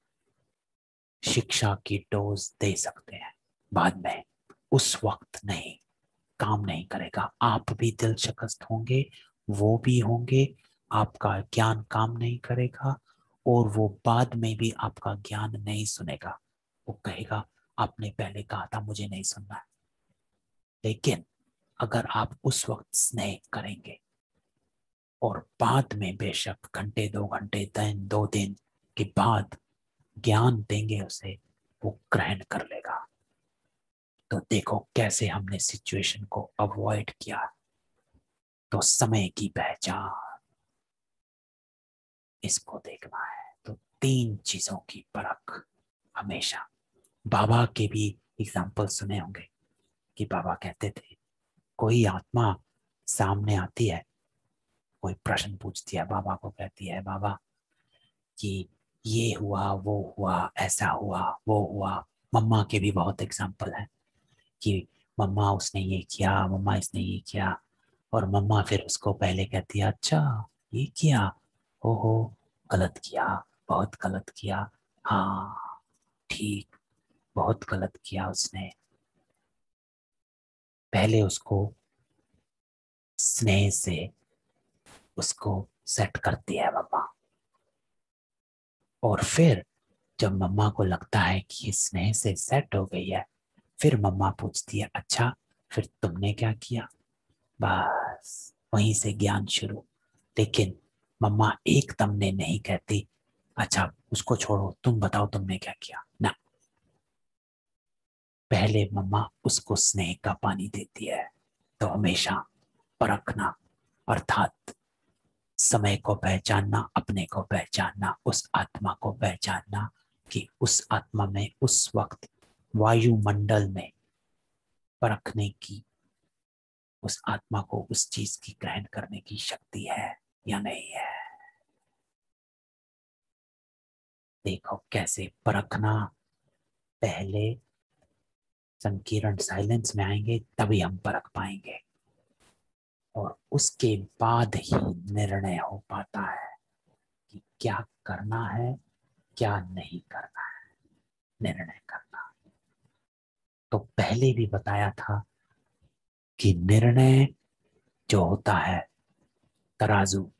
शिक्षा की डोज दे सकते हैं, बाद में, उस वक्त नहीं, काम नहीं करेगा। आप भी दिल शिकस्त होंगे, वो भी होंगे, आपका ज्ञान काम नहीं करेगा, और वो बाद में भी आपका ज्ञान नहीं सुनेगा। वो कहेगा आपने पहले कहा था, मुझे नहीं सुनना है। लेकिन अगर आप उस वक्त स्नेह करेंगे और बाद में बेशक घंटे, 2 घंटे, दिन, 2 दिन के बाद ज्ञान देंगे उसे, वो ग्रहण कर लेगा। तो देखो कैसे हमने सिचुएशन को अवॉइड किया। तो समय की पहचान, इसको देखना है। तो तीन चीजों की परख हमेशा। बाबा के भी एग्जाम्पल सुने होंगे कि बाबा कहते थे कोई आत्मा सामने आती है, कोई प्रश्न पूछती है, बाबा को कहती है बाबा कि ये हुआ, वो हुआ, ऐसा हुआ, वो हुआ। मम्मा के भी बहुत एग्जाम्पल हैं कि मम्मा उसने ये किया, मम्मा इसने ये किया, और मम्मा फिर उसको पहले कहती है अच्छा ये किया, ओहो गलत किया, बहुत गलत किया, हाँ ठीक, बहुत गलत किया उसने। पहले उसको स्नेह से उसको सेट करती है मम्मा, और फिर जब मम्मा को लगता है कि ये स्नेह से सेट हो गई है, फिर मम्मा पूछती है अच्छा फिर तुमने क्या किया। बस वहीं से ज्ञान शुरू। लेकिन मम्मा एकदम ने नहीं कहती अच्छा उसको छोड़ो, तुम बताओ तुमने क्या किया ना। पहले मम्मा उसको स्नेह का पानी देती है। तो हमेशा परखना, अर्थात समय को पहचानना, अपने को पहचानना, उस आत्मा को पहचानना कि उस आत्मा में उस वक्त वायुमंडल में परखने की उस आत्मा को उस चीज की ग्रहण करने की शक्ति है या नहीं है। देखो कैसे परखना, पहले संकीर्ण साइलेंस में आएंगे तभी हम परख पाएंगे, और उसके बाद ही निर्णय हो पाता है कि क्या करना है क्या नहीं करना है। निर्णय करना तो पहले भी बताया था कि निर्णय जो होता है, तराजू,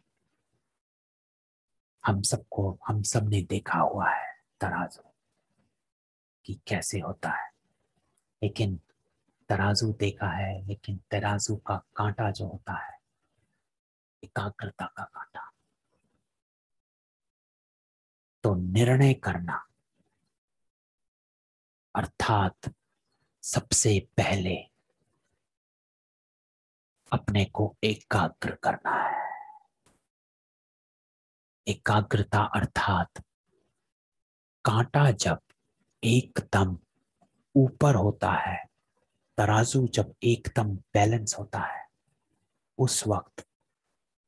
हम सब ने देखा हुआ है तराजू कि कैसे होता है, लेकिन तराजू देखा है, लेकिन तराजू का कांटा जो होता है, एकाग्रता का कांटा। तो निर्णय करना अर्थात सबसे पहले अपने को एकाग्र करना है। एकाग्रता अर्थात कांटा जब एकदम ऊपर होता है, तराजू जब एकदम बैलेंस होता है, उस वक्त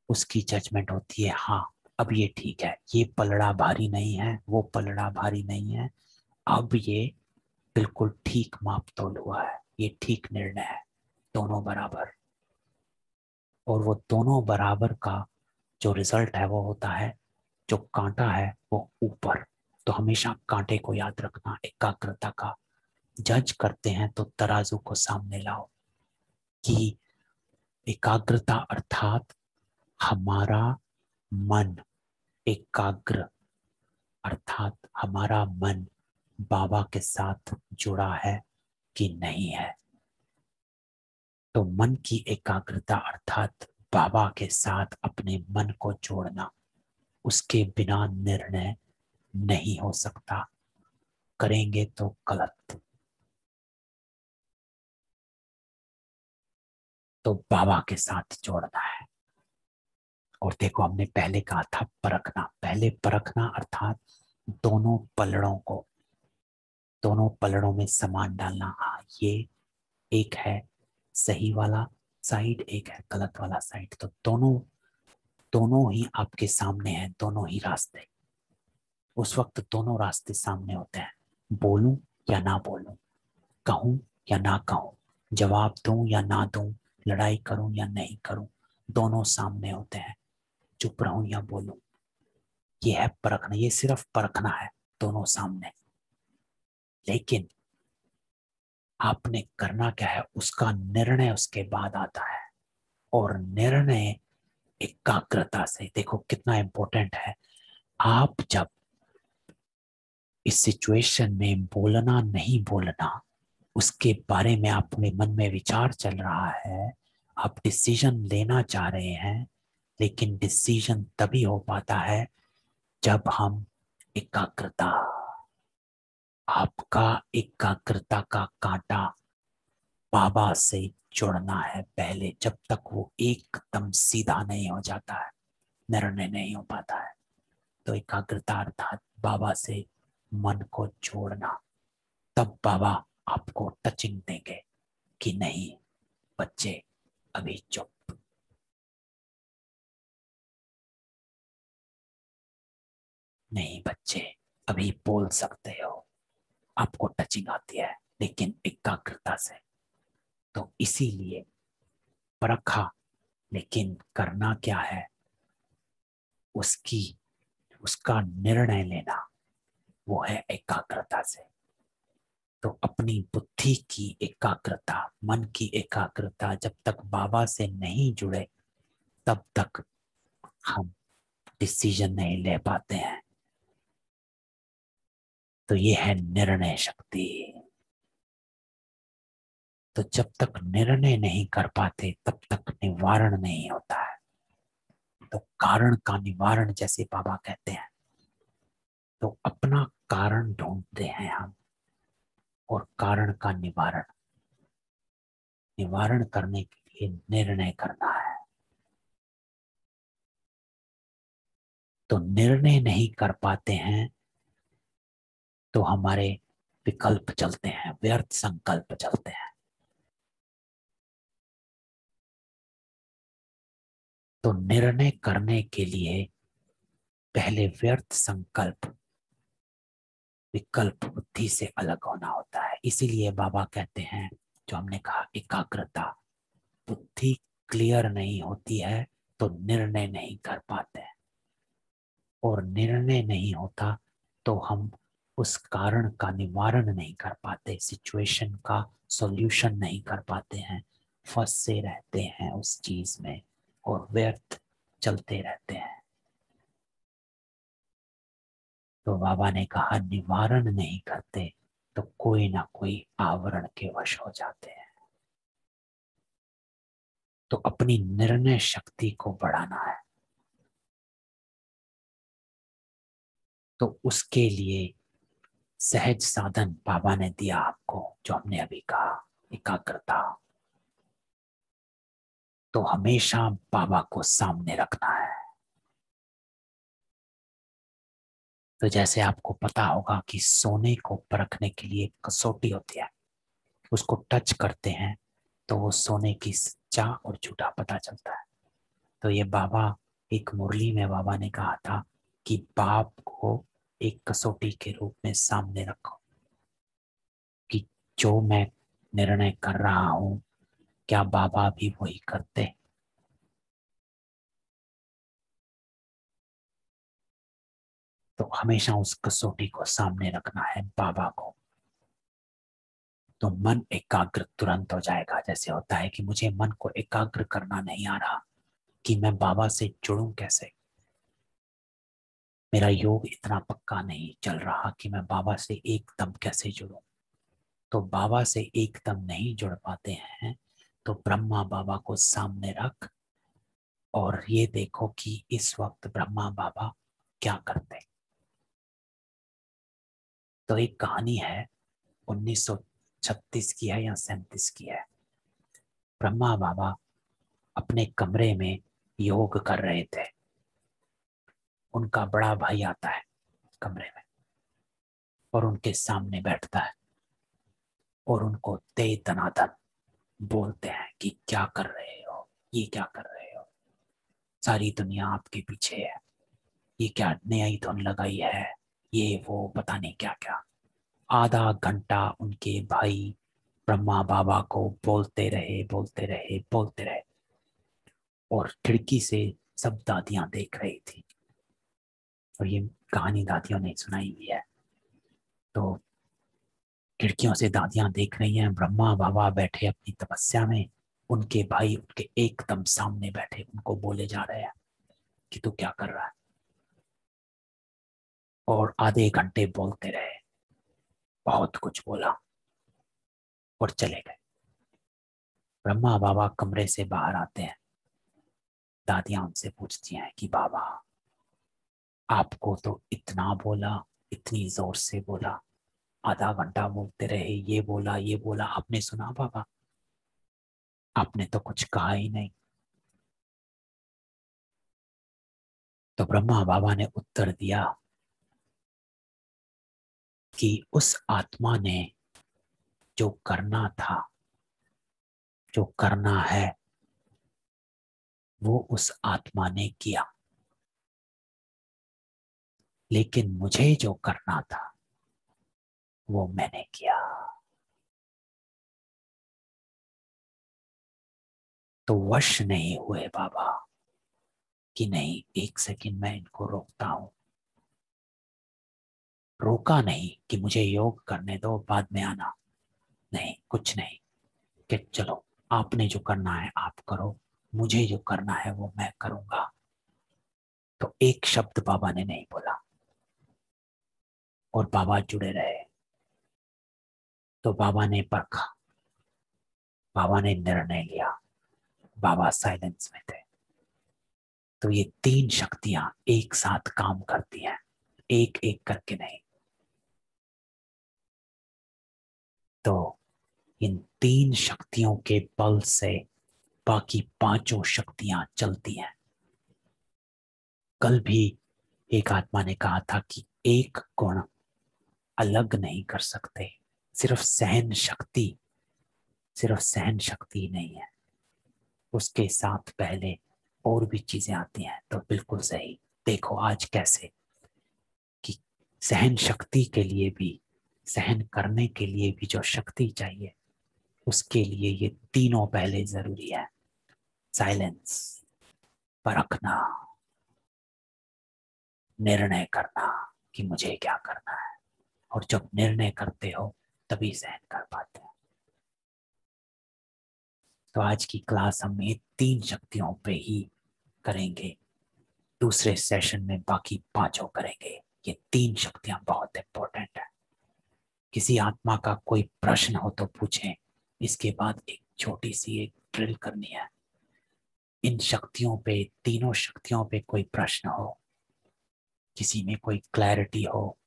उसकी जजमेंट होती है, हाँ अब ये ठीक है, ये पलड़ा भारी नहीं है, वो पलड़ा भारी नहीं है, अब ये बिल्कुल ठीक माप तोल हुआ है, ये ठीक निर्णय है, दोनों बराबर। और वो दोनों बराबर का जो रिजल्ट है वो होता है, जो कांटा है वो ऊपर। तो हमेशा कांटे को याद रखना, एकाग्रता का। जज करते हैं तो तराजू को सामने लाओ कि एकाग्रता अर्थात हमारा मन एकाग्र, अर्थात हमारा मन बाबा के साथ जुड़ा है कि नहीं है। तो मन की एकाग्रता अर्थात बाबा के साथ अपने मन को जोड़ना, उसके बिना निर्णय नहीं हो सकता, करेंगे तो गलत। तो बाबा के साथ जोड़ना है। और देखो हमने पहले कहा था परखना, पहले परखना अर्थात दोनों पलड़ों को, दोनों पलड़ों में सामान डालना। हाँ ये एक है सही वाला साइड, एक है गलत वाला साइड, तो दोनों दोनों ही आपके सामने हैं, दोनों ही रास्ते। उस वक्त दोनों रास्ते सामने होते हैं, बोलूं या ना बोलूं, कहूं या ना कहूं, जवाब दूं या ना दूं, लड़ाई करूं या नहीं करूं, दोनों सामने होते हैं, चुप रहूं या बोलूं। ये है परखना, ये सिर्फ परखना है, दोनों सामने। लेकिन आपने करना क्या है, उसका निर्णय उसके बाद आता है। और निर्णय एकाग्रता से, देखो कितना इंपॉर्टेंट है। आप जब इस सिचुएशन में बोलना नहीं बोलना, उसके बारे में अपने मन में विचार चल रहा है, आप डिसीजन लेना चाह रहे हैं, लेकिन डिसीजन तभी हो पाता है जब हम एकाग्रता, आपका एकाग्रता का कांटा बाबा से जुड़ना है पहले। जब तक वो एकदम सीधा नहीं हो जाता है, निर्णय नहीं हो पाता है। तो एकाग्रता अर्थात बाबा से मन को जोड़ना, तब बाबा आपको टचिंग देंगे कि नहीं बच्चे अभी चुप, नहीं बच्चे अभी बोल सकते हो। आपको टचिंग आती है लेकिन एकाग्रता से। तो इसीलिए परखा, लेकिन करना क्या है, उसकी उसका निर्णय लेना, वो है एकाग्रता से। तो अपनी बुद्धि की एकाग्रता, मन की एकाग्रता जब तक बाबा से नहीं जुड़े, तब तक हम डिसीजन नहीं ले पाते हैं। तो ये है निर्णय शक्ति। तो जब तक निर्णय नहीं कर पाते तब तक निवारण नहीं होता है। तो कारण का निवारण जैसे बाबा कहते हैं, तो अपना कारण ढूंढते हैं हम, और कारण का निवारण, निवारण करने के लिए निर्णय करना है। तो निर्णय नहीं कर पाते हैं तो हमारे विकल्प चलते हैं, व्यर्थ संकल्प चलते हैं। तो निर्णय करने के लिए पहले व्यर्थ संकल्प विकल्प बुद्धि से अलग होना होता है। इसीलिए बाबा कहते हैं, जो हमने कहा एकाग्रता, बुद्धि क्लियर नहीं होती है तो निर्णय नहीं कर पाते हैं, और निर्णय नहीं होता तो हम उस कारण का निवारण नहीं कर पाते, सिचुएशन का सॉल्यूशन नहीं कर पाते हैं, फंसे रहते हैं उस चीज में और व्यर्थ चलते रहते हैं। तो बाबा ने कहा निवारण नहीं करते तो कोई ना कोई आवरण के वश हो जाते हैं। तो अपनी निर्णय शक्ति को बढ़ाना है, तो उसके लिए सहज साधन बाबा ने दिया आपको, जो हमने अभी कहा एकाग्रता। तो हमेशा बाबा को सामने रखना है। तो जैसे आपको पता होगा कि सोने को परखने के लिए कसौटी होती है, उसको टच करते हैं तो वो सोने की सच्चा और झूठा पता चलता है। तो ये बाबा, एक मुरली में बाबा ने कहा था कि बाप को एक कसौटी के रूप में सामने रखो कि जो मैं निर्णय कर रहा हूं क्या बाबा भी वही करते। तो हमेशा उस कसौटी को सामने रखना है बाबा को, तो मन एकाग्र तुरंत हो जाएगा। जैसे होता है कि मुझे मन को एकाग्र करना नहीं आ रहा कि मैं बाबा से जुड़ूं कैसे, मेरा योग इतना पक्का नहीं चल रहा कि मैं बाबा से एकदम कैसे जुड़ूं। तो बाबा से एकदम नहीं जुड़ पाते हैं तो ब्रह्मा बाबा को सामने रख और ये देखो कि इस वक्त ब्रह्मा बाबा क्या करते। तो एक कहानी है 1936 की है या 37 की है। ब्रह्मा बाबा अपने कमरे में योग कर रहे थे। उनका बड़ा भाई आता है कमरे में और उनके सामने बैठता है और उनको दे दनादन बोलते हैं कि क्या कर रहे हो, ये क्या कर रहे हो, सारी दुनिया आपके पीछे है, ये क्या नई धुन लगाई है, ये वो पता नहीं क्या क्या। आधा घंटा उनके भाई ब्रह्मा बाबा को बोलते रहे बोलते रहे बोलते रहे, और खिड़की से सब दादियां देख रही थी। और ये कहानी दादियों ने सुनाई हुई है। तो खिड़कियों से दादियां देख रही हैं, ब्रह्मा बाबा बैठे अपनी तपस्या में, उनके भाई उनके एकदम सामने बैठे उनको बोले जा रहे हैं कि तू क्या कर रहा है। और आधे घंटे बोलते रहे, बहुत कुछ बोला और चले गए। ब्रह्मा बाबा कमरे से बाहर आते हैं। दादियां उनसे पूछती हैं कि बाबा आपको तो इतना बोला, इतनी जोर से बोला, आधा घंटा बोलते रहे, ये बोला, आपने सुना बाबा? आपने तो कुछ कहा ही नहीं। तो ब्रह्मा बाबा ने उत्तर दिया कि उस आत्मा ने जो करना था, जो करना है, वो उस आत्मा ने किया, लेकिन मुझे जो करना था वो मैंने किया। तो वश नहीं हुए बाबा कि नहीं एक सेकंड मैं इनको रोकता हूं। रोका नहीं कि मुझे योग करने दो बाद में आना, नहीं कुछ नहीं, कि चलो आपने जो करना है आप करो, मुझे जो करना है वो मैं करूंगा। तो एक शब्द बाबा ने नहीं बोला और बाबा जुड़े रहे। तो बाबा ने परखा, बाबा ने निर्णय लिया, बाबा साइलेंस में थे। तो ये तीन शक्तियां एक साथ काम करती हैं, एक एक करके नहीं। तो इन तीन शक्तियों के बल से बाकी पांचों शक्तियां चलती हैं। कल भी एक आत्मा ने कहा था कि एक गुण अलग नहीं कर सकते, सिर्फ सहन शक्ति, सिर्फ सहन शक्ति नहीं है, उसके साथ पहले और भी चीजें आती हैं तो बिल्कुल सही। देखो आज कैसे कि सहन शक्ति के लिए भी, सहन करने के लिए भी जो शक्ति चाहिए, उसके लिए ये तीनों पहले जरूरी है। साइलेंस, परखना, निर्णय करना कि मुझे क्या करना है। और जब निर्णय करते हो तभी सहन कर पाते हैं। तो आज की क्लास हम ये तीन शक्तियों पे ही करेंगे। दूसरे सेशन में बाकी पांचों करेंगे। ये तीन शक्तियां बहुत इंपॉर्टेंट है। किसी आत्मा का कोई प्रश्न हो तो पूछें। इसके बाद एक छोटी सी एक ड्रिल करनी है। इन शक्तियों पे, तीनों शक्तियों पे कोई प्रश्न हो, किसी में कोई क्लैरिटी हो।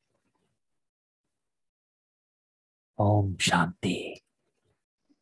ओम शांति।